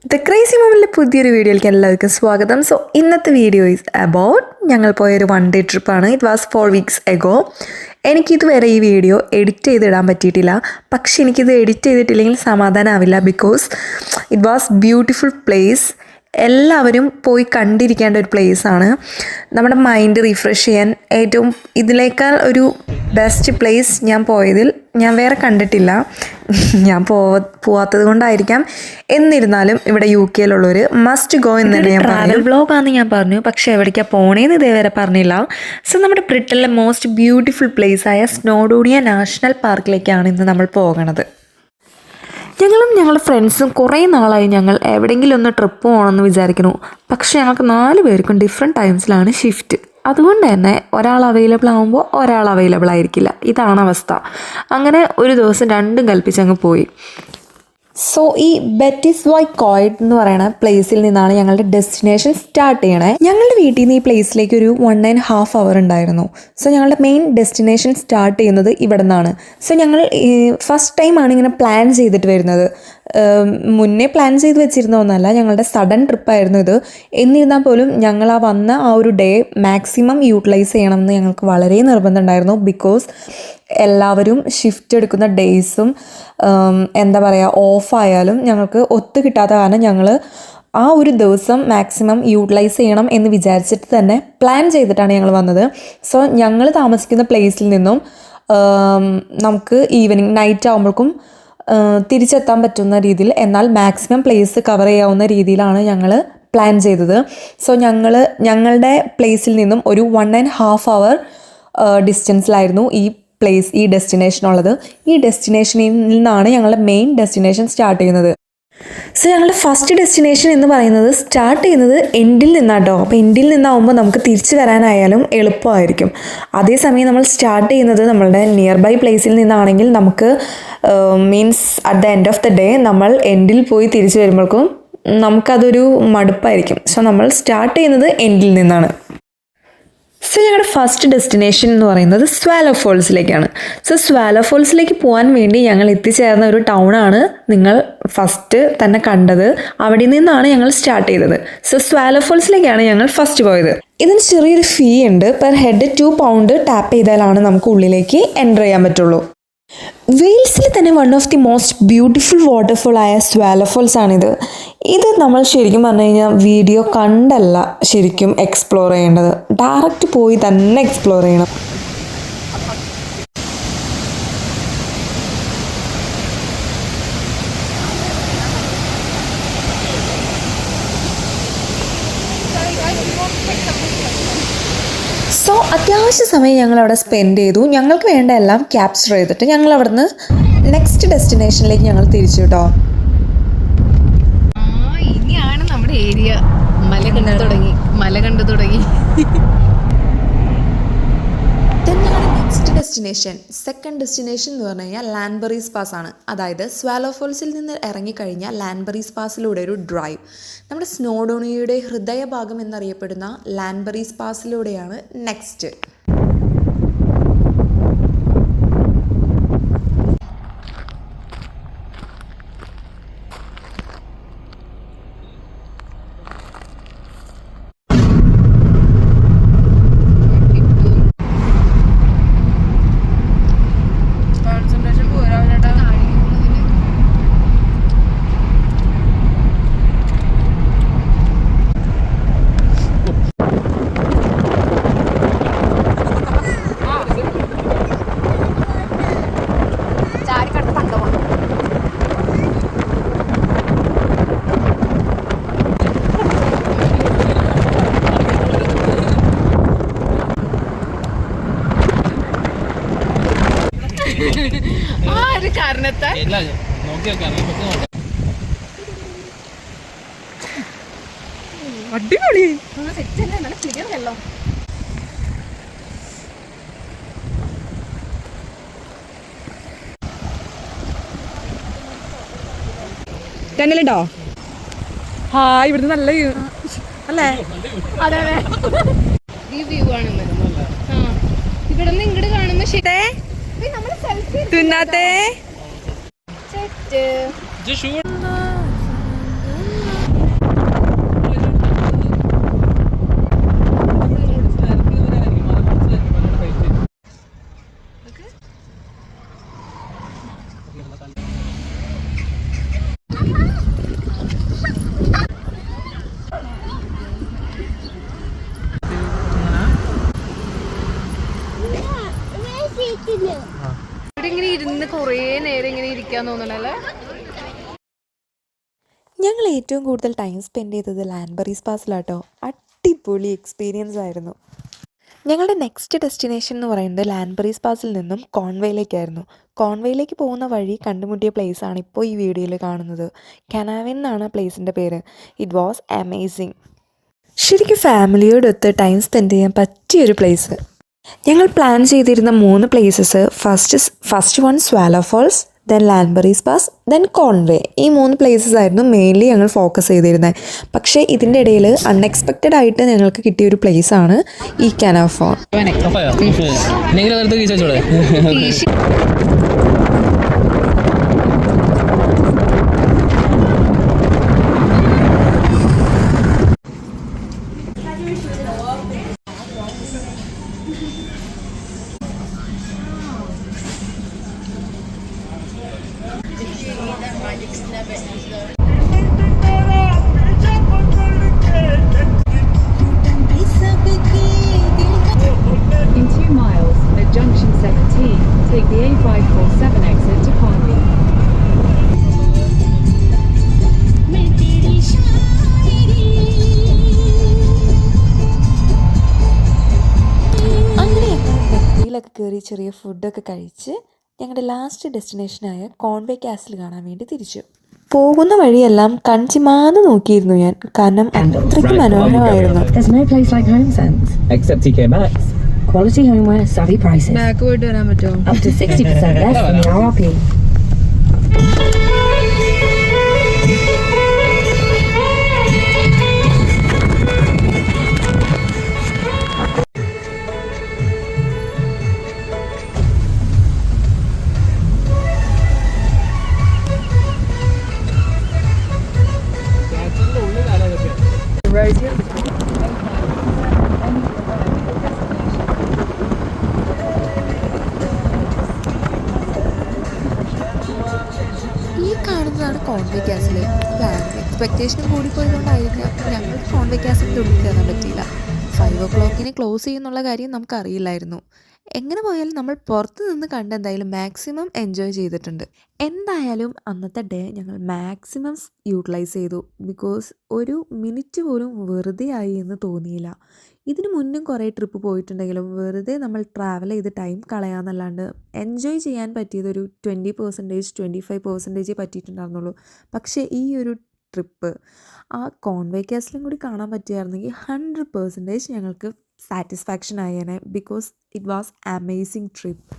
The crazy മൊമെന്റിലെ പുതിയൊരു വീഡിയോയിലേക്ക് എല്ലാവർക്കും സ്വാഗതം. സോ ഇന്നത്തെ വീഡിയോ ഈസ് അബൌട്ട് ഞങ്ങൾ പോയൊരു 1 day ട്രിപ്പാണ്. It was 4 weeks ago. എനിക്കിതുവരെ ഈ വീഡിയോ എഡിറ്റ് ചെയ്തിടാൻ പറ്റിയിട്ടില്ല. പക്ഷെ എനിക്കിത് എഡിറ്റ് ചെയ്തിട്ടില്ലെങ്കിൽ സമാധാനമാവില്ല. Because it was beautiful place. എല്ലാവരും പോയി കണ്ടിരിക്കേണ്ട ഒരു പ്ലേസാണ്. നമ്മുടെ മൈൻഡ് റീഫ്രഷ് ചെയ്യാൻ ഏറ്റവും ഇതിലേക്കാൾ ഒരു ബെസ്റ്റ് പ്ലേസ് ഞാൻ പോയതിൽ ഞാൻ വേറെ കണ്ടിട്ടില്ല. ഞാൻ പോവാത്തത് കൊണ്ടായിരിക്കാം. എന്നിരുന്നാലും ഇവിടെ UK മസ്റ്റ് ഗോ എന്ന് തന്നെ ഞാൻ ട്രാവൽ വ്ളോഗാണെന്ന് ഞാൻ പറഞ്ഞു. പക്ഷേ എവിടേക്കാണ് പോണേന്ന് ഇതേവരെ പറഞ്ഞില്ല. സോ നമ്മുടെ ബ്രിട്ടനിലെ മോസ്റ്റ് ബ്യൂട്ടിഫുൾ പ്ലേസായ സ്നോഡോണിയ നാഷണൽ പാർക്കിലേക്കാണ് ഇന്ന് നമ്മൾ പോകണത്. ഞങ്ങളും ഞങ്ങളുടെ ഫ്രണ്ട്സും കുറേ നാളായി ഞങ്ങൾ എവിടെയെങ്കിലും ഒന്ന് ട്രിപ്പ് പോകണമെന്ന് വിചാരിക്കുന്നു. പക്ഷേ ഞങ്ങൾക്ക് 4 പേർക്കും ഡിഫറെൻറ്റ് ടൈംസിലാണ് ഷിഫ്റ്റ്. അതുകൊണ്ട് തന്നെ ഒരാൾ അവൈലബിൾ ആകുമ്പോൾ ഒരാൾ അവൈലബിൾ ആയിരിക്കില്ല. ഇതാണ് അവസ്ഥ. അങ്ങനെ ഒരു ദിവസം രണ്ടും കൽപ്പിച്ചങ്ങ് പോയി. സോ ഈ ബെറ്റിസ് വൈ കോയിഡ് എന്ന് പറയുന്ന പ്ലേസിൽ നിന്നാണ് ഞങ്ങളുടെ ഡെസ്റ്റിനേഷൻ സ്റ്റാർട്ട് ചെയ്യണേ. ഞങ്ങളുടെ വീട്ടിൽ നിന്ന് ഈ പ്ലേസിലേക്ക് ഒരു 1.5 hour ഉണ്ടായിരുന്നു. സോ ഞങ്ങളുടെ മെയിൻ ഡെസ്റ്റിനേഷൻ സ്റ്റാർട്ട് ചെയ്യുന്നത് ഇവിടെ നിന്നാണ്. സോ ഞങ്ങൾ ഫസ്റ്റ് ടൈമാണ് ഇങ്ങനെ പ്ലാൻ ചെയ്തിട്ട് വരുന്നത്. മുന്നേ പ്ലാൻ ചെയ്ത് വെച്ചിരുന്ന ഒന്നല്ല, ഞങ്ങളുടെ സഡൻ ട്രിപ്പായിരുന്നു ഇത്. എന്നിരുന്നാൽ പോലും ഞങ്ങൾ വന്ന ആ ഒരു ഡേ മാക്സിമം യൂട്ടിലൈസ് ചെയ്യണമെന്ന് ഞങ്ങൾക്ക് വളരെ നിർബന്ധമുണ്ടായിരുന്നു. ബിക്കോസ് എല്ലാവരും ഷിഫ്റ്റ് എടുക്കുന്ന ഡേയ്സും എന്താ പറയുക ഓഫായാലും ഞങ്ങൾക്ക് ഒത്തു കിട്ടാത്ത കാരണം ഞങ്ങൾ ആ ഒരു ദിവസം മാക്സിമം യൂട്ടിലൈസ് ചെയ്യണം എന്ന് വിചാരിച്ചിട്ട് തന്നെ പ്ലാൻ ചെയ്തിട്ടാണ് ഞങ്ങൾ വന്നത്. സോ ഞങ്ങൾ താമസിക്കുന്ന പ്ലേസിൽ നിന്നും നമുക്ക് ഈവനിങ് നൈറ്റ് ആകുമ്പോഴേക്കും തിരിച്ചെത്താൻ പറ്റുന്ന രീതിയിൽ, എന്നാൽ മാക്സിമം പ്ലേസ് കവർ ചെയ്യാവുന്ന രീതിയിലാണ് ഞങ്ങൾ പ്ലാൻ ചെയ്തത്. സോ ഞങ്ങളുടെ പ്ലേസിൽ നിന്നും ഒരു 1.5 hour ഡിസ്റ്റൻസിലായിരുന്നു ഈ ഡെസ്റ്റിനേഷൻ ഉള്ളത്. ഈ ഡെസ്റ്റിനേഷനിൽ നിന്നാണ് ഞങ്ങളുടെ മെയിൻ ഡെസ്റ്റിനേഷൻ സ്റ്റാർട്ട് ചെയ്യുന്നത്. സോ ഞങ്ങളുടെ ഫസ്റ്റ് ഡെസ്റ്റിനേഷൻ എന്ന് പറയുന്നത് സ്റ്റാർട്ട് ചെയ്യുന്നത് എൻഡിൽ നിന്നാട്ടോ. അപ്പോൾ എൻഡിൽ നിന്നാവുമ്പോൾ നമുക്ക് തിരിച്ചു വരാനായാലും എളുപ്പമായിരിക്കും. അതേസമയം നമ്മൾ സ്റ്റാർട്ട് ചെയ്യുന്നത് നമ്മളുടെ നിയർ ബൈ പ്ലേസിൽ നിന്നാണെങ്കിൽ നമുക്ക് means at the end of the day നമ്മൾ എൻഡിൽ പോയി തിരിച്ചു വരുമ്പോഴേക്കും നമുക്കതൊരു മടുപ്പായിരിക്കും. സോ നമ്മൾ സ്റ്റാർട്ട് ചെയ്യുന്നത് എൻഡിൽ നിന്നാണ്. സോ ഞങ്ങളുടെ ഫസ്റ്റ് ഡെസ്റ്റിനേഷൻ എന്ന് പറയുന്നത് സ്വാലോ ഫോൾസിലേക്കാണ്. സോ സ്വാലോ ഫോൾസിലേക്ക് പോകാൻ വേണ്ടി ഞങ്ങൾ എത്തിച്ചേർന്ന ഒരു ടൗണാണ് നിങ്ങൾ ഫസ്റ്റ് തന്നെ കണ്ടത്. അവിടെ നിന്നാണ് ഞങ്ങൾ സ്റ്റാർട്ട് ചെയ്തത്. സോ സ്വാലോ ഫോൾസിലേക്കാണ് ഞങ്ങൾ ഫസ്റ്റ് പോയത്. ഇതിന് ചെറിയൊരു ഫീ ഉണ്ട്. പെർ ഹെഡ് 2 pound ടാപ്പ് ചെയ്താലാണ് നമുക്ക് ഉള്ളിലേക്ക് എൻ്റർ ചെയ്യാൻ പറ്റുള്ളൂ. വെയിൽസിൽ തന്നെ one of the most beautiful വാട്ടർഫോളായ സ്വാലോ ഫോൾസ് ആണിത്. ഇത് നമ്മൾ ശരിക്കും പറഞ്ഞു കഴിഞ്ഞാൽ വീഡിയോ കണ്ടല്ല ശരിക്കും എക്സ്പ്ലോർ ചെയ്യേണ്ടത്, ഡയറക്റ്റ് പോയി തന്നെ എക്സ്പ്ലോർ ചെയ്യണം. സോ അത്യാവശ്യ സമയം ഞങ്ങൾ അവിടെ സ്പെൻഡ് ചെയ്തു. ഞങ്ങൾക്ക് വേണ്ട എല്ലാം ക്യാപ്ചർ ചെയ്തിട്ട് ഞങ്ങൾ അവിടെ നിന്ന് നെക്സ്റ്റ് ഡെസ്റ്റിനേഷനിലേക്ക് ഞങ്ങൾ തിരിച്ചു കേട്ടോ. ഇനിയാണ് നമ്മുടെ ഏരിയ. മല കണ്ടു തുടങ്ങി. നെക്സ്റ്റ് ഡെസ്റ്റിനേഷൻ, സെക്കൻഡ് ഡെസ്റ്റിനേഷൻ എന്ന് പറഞ്ഞു കഴിഞ്ഞാൽ ലാൻബറീസ് പാസ് ആണ്. അതായത് സ്വാലോ ഫോൾസിൽ നിന്ന് ഇറങ്ങിക്കഴിഞ്ഞാൽ ലാൻബറീസ് പാസിലൂടെ ഒരു ഡ്രൈവ് നമ്മുടെ സ്നോഡോണിയയുടെ ഹൃദയഭാഗം എന്നറിയപ്പെടുന്ന ലാൻബറീസ് പാസിലൂടെയാണ് നെക്സ്റ്റ്. അടിപൊളി ടന്നലുണ്ടോ? ഇവിടുന്ന് നല്ല അല്ലേ? അതെ ഈ വ്യൂ ആണ്. ഇവിടെ നിന്ന് ഇങ്ങോട്ട് കാണുമ്പോ തിന്നാത്തേ സെറ്റ്. ഇല്ലാന്ന് തോന്നണല്ലേ. ഞങ്ങൾ ഏറ്റവും കൂടുതൽ ടൈം സ്പെൻഡ് ചെയ്തത് ലാൻബറീസ് പാസിലാട്ടോ. അടിപൊളി എക്സ്പീരിയൻസ് ആയിരുന്നു. ഞങ്ങളുടെ നെക്സ്റ്റ് ഡെസ്റ്റിനേഷൻ എന്ന് പറയുന്നത് ലാൻബറീസ് പാസിൽ നിന്നും കോൺവേയിലേക്കായിരുന്നു. കോൺവേയിലേക്ക് പോകുന്ന വഴി കണ്ടുമുട്ടിയ പ്ലേസാണ് ഇപ്പോൾ ഈ വീഡിയോയിൽ കാണുന്നത്. കനാവിൻ എന്നാണ് പ്ലേസിൻ്റെ പേര്. It was amazing. ശരിക്കും ഫാമിലിയോടൊത്ത് ടൈം സ്പെൻഡ് ചെയ്യാൻ പറ്റിയൊരു പ്ലേസ്. ഞങ്ങൾ പ്ലാൻ ചെയ്തിരുന്ന 3 places, first one Swallow Falls, then Llanberis Pass, then Conwy. ഈ 3 പ്ലേസസ് ആയിരുന്നു മെയിൻലി ഞങ്ങൾ ഫോക്കസ് ചെയ്തിരുന്നത്. പക്ഷേ ഇതിൻ്റെ ഇടയിൽ അൺഎക്സ്പെക്റ്റഡ് ആയിട്ട് ഞങ്ങൾക്ക് കിട്ടിയൊരു പ്ലേസാണ് ഈ കനാവ് fall. In 2 miles, at junction 17, take the A547 exit to Conwy. അങ്ങനെ നെറ്റിയിലൊക്കെ കയറി ചെറിയ ഫുഡൊക്കെ കഴിച്ച് ഞങ്ങളുടെ ലാസ്റ്റ് ഡെസ്റ്റിനേഷനായ കോൺവേ കാസിൽ കാണാൻ വേണ്ടി തിരിച്ചു. പോകുന്ന വഴിയെല്ലാം കൺചിമാന്ന് നോക്കിയിരുന്നു ഞാൻ, കാരണം അത്രയ്ക്ക് മനോഹരമായിരുന്നു. There's no place like HomeSense. Except TK Maxx. Quality homeware, savvy prices. Back പോയിട്ട് വരാൻ പറ്റുമോ? Up to 60% less than the RRP. ഈ കാണുന്നതാണ് കോൺവേ കാസിൽ. എക്സ്പെക്റ്റേഷനും കൂടിപ്പോയതുകൊണ്ടായിരിക്കാം ഞങ്ങൾക്ക് കോൺവേ കാസിൻ്റെ ഉള്ളിൽ കയറാൻ പറ്റിയില്ല. 5 o'clock ക്ലോസ് ചെയ്യുന്നുള്ള കാര്യം നമുക്കറിയില്ലായിരുന്നു. എങ്ങനെ പോയാലും നമ്മൾ പുറത്ത് നിന്ന് കണ്ട് എന്തായാലും മാക്സിമം എൻജോയ് ചെയ്തിട്ടുണ്ട്. എന്തായാലും അന്നത്തെ ഡേ ഞങ്ങൾ മാക്സിമം യൂട്ടിലൈസ് ചെയ്തു. ബിക്കോസ് ഒരു മിനിറ്റ് പോലും വെറുതെ ആയി എന്ന് തോന്നിയില്ല. ഇതിന് മുന്നും കുറേ ട്രിപ്പ് പോയിട്ടുണ്ടെങ്കിലും വെറുതെ നമ്മൾ ട്രാവൽ ചെയ്ത് ടൈം കളയാമെന്നല്ലാണ്ട് എൻജോയ് ചെയ്യാൻ പറ്റിയതൊരു 20%, 25% പറ്റിയിട്ടുണ്ടായിരുന്നുള്ളൂ. പക്ഷേ ഈ ഒരു ട്രിപ്പ് ആ കോൺവേ കാസിലും കൂടി കാണാൻ പറ്റിയായിരുന്നെങ്കിൽ 100% ഞങ്ങൾക്ക് സാറ്റിസ്ഫാക്ഷൻ ആയേനെ. Because it was amazing trip.